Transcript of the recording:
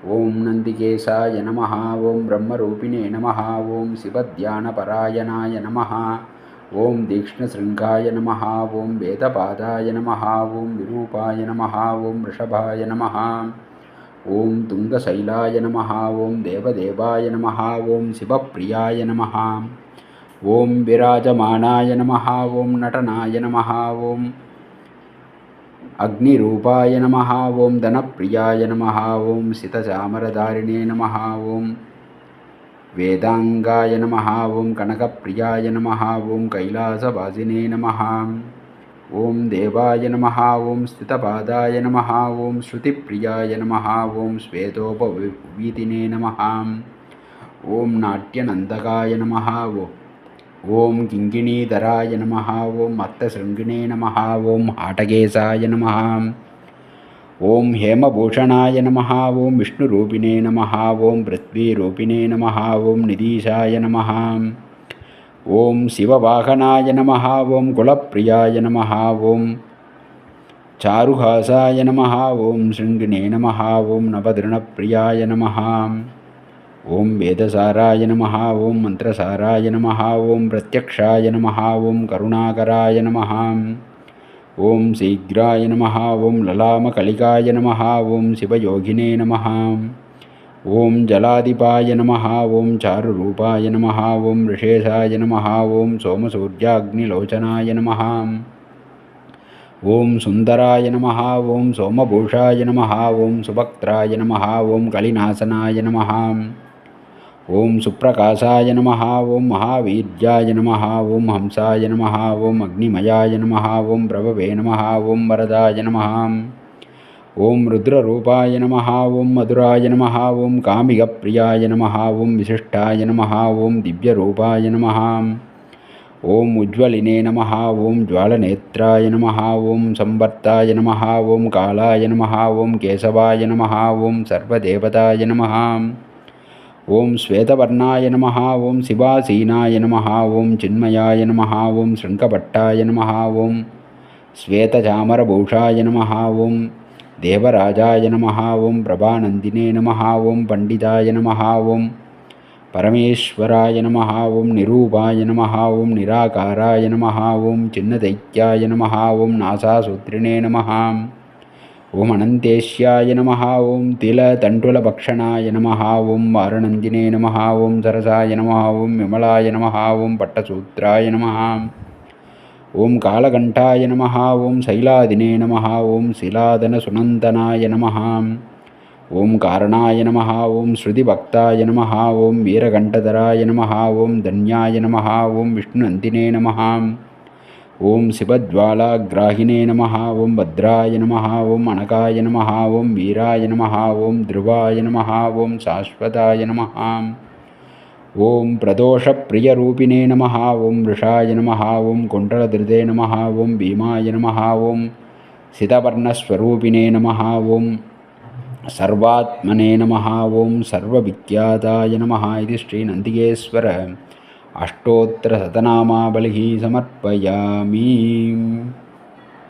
ஓம் நந்திகேசாய நமஹ. ஓம் பிரம்மரூபிணே நமஹ. ஓம் சிவத்யானபராயணாய நமஹ. ஓம் தீக்ஷ்ணசிருங்காய நமஹ. ஓம் வேதபாதாய நமஹ. ஓம் விரூபாய நமஹ. ஓம் ரிஷபாய நமஹ. ஓம் துங்கசைலாய நமஹ. ஓம் தேவதேவாய நமஹ. ஓம் சிவப்பிரியாய நமஹ. ஓம் விராஜமானாய நமஹ. ஓம் நடனாய நமஹ. ஓம் அக்னிரூபாய நமஹ. ஓம் தனப்பிரியாய நமஹ. ஓம் சிதசாமரதாரிணே நமஹ. ஓம் வேதாங்காய நமஹ. ஓம் கனகப்பிரியாய நமஹ. ஓம் கைலாசவாசினே நமஹ. ஓம் தேவாய நமஹ. ஓம் ஸ்திதபாதாய நமஹ. ஓம் ஸ்ருதிப்பிரியாய நமஹ. ஓம் ஸ்வேதோபவீதினே நமஹ. ஓம் நாட்டியநந்தகாய நமஹ. ஓம் கிங்கிணீதராய நமஹ. ஓம் அர்த்தசிருங்கிணே நமஹ. ஓம் ஆடகேசாய நமஹ. ஓம் ஹேமபூஷணாய நமஹ. ஓம் விஷ்ணுரூபிணே நமஹ. ஓம் பிருத்விரூபிணே நமஹ. ஓம் நிதீஷாய நமஹ. ஓம் சிவவாகனாய நமஹ. ஓம் குலப்பிரியாய நமஹ. ஓம் சாருஹாசாய நமஹ. ஓம் சிருங்கிணே நமஹ. ஓம் நவதிருணப்பிரியாய நமஹ. ஓம் வேதசாராய நமஹ. ஓம் மந்திரசாராய நமஹ. ஓம் பிரத்யக்ஷாய நமஹ. ஓம் கருணாகராய நமஹ. ஓம் சீக்ராய நமஹ. ஓம் லலாமகலிகாய நமஹ. ஓம் சிவயோகினே நமஹ. ஓம் ஜலாதிபாய நமஹ. ஓம் சாருரூபாய நமஹ. ஓம் ரிஷேஷாய நமஹ. ஓம் சோமசூர்யாக்னிலோச்சனாய நமஹ. ஓம் சுந்தராய நமஹ. ஓம் சோமபூஷாய நமஹ. ஓம் சுபக்த்ராய நமஹ. ஓம் கலிநாசனாய நமஹ. ஓம் சுப்பிரகாசாய நமஹ. ஓம் மகாவீர்யாய நமஹ. ஓம் ஹம்சாய நமஹ. ஓம் அக்னிமயாய நமஹ. ஓம் பிரபவே நமஹ. ஓம் வரதாய நமஹ. ஓம் ருத்ரரூபாய நமஹ. ஓம் மதுராய நமஹ. ஓம் காமிகப்பிரியாய நமஹ. ஓம் விசிஷ்டாய நமஹ. ஓம் திவ்யரூபாய நமஹ. ஓம் உஜ்வலினே நமஹ. ஓம் ஜ்வாலநேத்ராய நமஹ. ஓம் சம்பர்த்தாய நமஹ. ஓம் காலாய நமஹ. ஓம் கேசவாய நமஹ. ஓம் சர்வதேவதாய நமஹ. ஓம் ஸ்வேதவர்ணாய நமஹ. ஓம் சிவாசீனாய நமஹ. ஓம் சின்மயாய நமஹ. ஓம் ஸ்ருங்கபட்டாய நமஹ. ஓம் ஸ்வேதசாமரபூஷாய நமஹ. ஓம் தேவராஜாய நமஹ. ஓம் பிரபாநந்தினே நமஹ. ஓம் பண்டிதாய நமஹ. ஓம் பரமேஸ்வராய நமஹ. ஓம் நிரூபாய நமஹ. ஓம் நிராகாராய நமஹ. ஓம் சின்னதைத்யாய நமஹ. ஓம் நாசாசூத்ரிணே நமஹ. ஓம் அனந்தேஷ்யாய நமஹ. ஓம் திலதண்டுலபக்ஷணாய நமஹ. ஓம் வாரணந்தினே நமஹ. ஓம் சரசாய நமஹ. ஓம் விமலாய நமஹ. ஓம் பட்டசூத்ராய நமஹ. ஓம் காலகண்டாய நமஹ. ஓம் சைலாதினே நமஹ. ஓம் சிலாதனசுநந்தனாய நமஹ. ஓம் காரணாய நமஹ. ஓம் ஸ்ருதிபக்தாய நமஹ. ஓம் வீரகண்டதராய நமஹ. ஓம் தன்யாய நமஹ. ஓம் விஷ்ணுநந்தினே நமஹ. ஓம் சிவஜ்வாலாக்ராஹினே நமஹ. ஓம் பத்ராய நமஹ. ஓம் அனகாய நமஹ. ஓம் வீராய நமஹ. ஓம் த்ருவாய நமஹ. ஓம் சாஸ்வதாய நமஹ. ஓம் பிரதோஷப்பிரியரூபிணே நமஹ. ஓம் ரிஷாய நமஹ. ஓம் குண்டலதிருதே நமஹ. ஓம் பீமாய நமஹ. ஓம் சிதவர்ணஸ்வரூபிணே நமஹ. ஓம் சர்வாத்மனே நமஹ. ஓம் சர்வவிக்யாதாய நமஹ. இது ஸ்ரீநந்திகேஸ்வர அஷ்டோத்திரசதநாமாவளிः समर्पयामि.